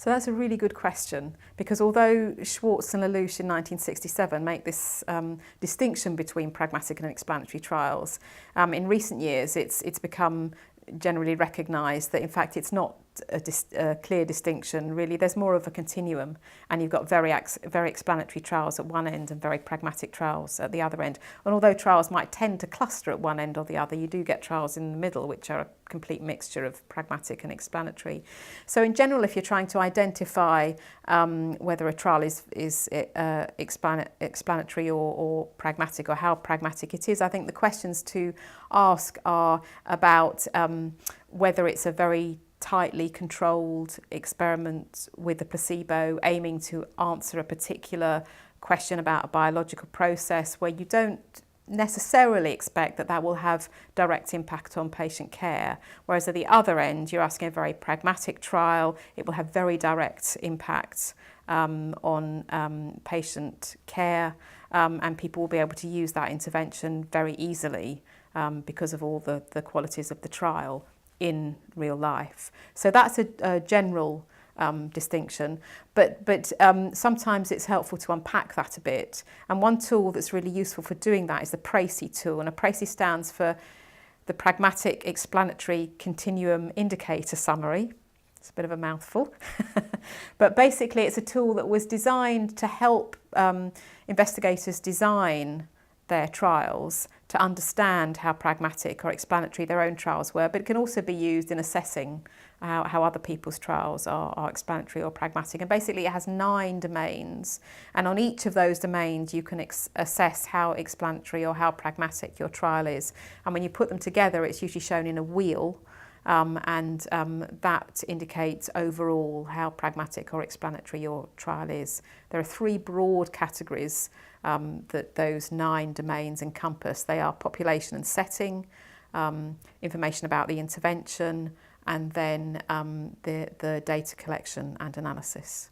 So that's a really good question, because although Schwartz and Lelouch in 1967 make this distinction between pragmatic and explanatory trials, in recent years it's become generally recognised that in fact it's not a clear distinction really. There's more of a continuum, and you've got very explanatory trials at one end and very pragmatic trials at the other end. And although trials might tend to cluster at one end or the other, you do get trials in the middle which are a complete mixture of pragmatic and explanatory. So in general, if you're trying to identify whether a trial is explanatory or pragmatic, or how pragmatic it is, I think the questions to ask are about whether it's a very tightly controlled experiment with a placebo aiming to answer a particular question about a biological process where you don't necessarily expect that that will have direct impact on patient care, whereas at the other end you're asking a very pragmatic trial. It will have very direct impact on patient care, and people will be able to use that intervention very easily because of all the qualities of the trial in real life. So that's a general distinction, but sometimes it's helpful to unpack that a bit. And one tool that's really useful for doing that is the PRACE tool, and a PRACE stands for the Pragmatic Explanatory Continuum Indicator Summary. It's a bit of a mouthful, but basically it's a tool that was designed to help investigators design their trials to understand how pragmatic or explanatory their own trials were, but it can also be used in assessing how other people's trials are explanatory or pragmatic. And basically it has 9 domains, and on each of those domains you can assess how explanatory or how pragmatic your trial is. And when you put them together, it's usually shown in a wheel, and that indicates overall how pragmatic or explanatory your trial is. There are 3 broad categories that those 9 domains encompass. They are population and setting, information about the intervention, and then the data collection and analysis.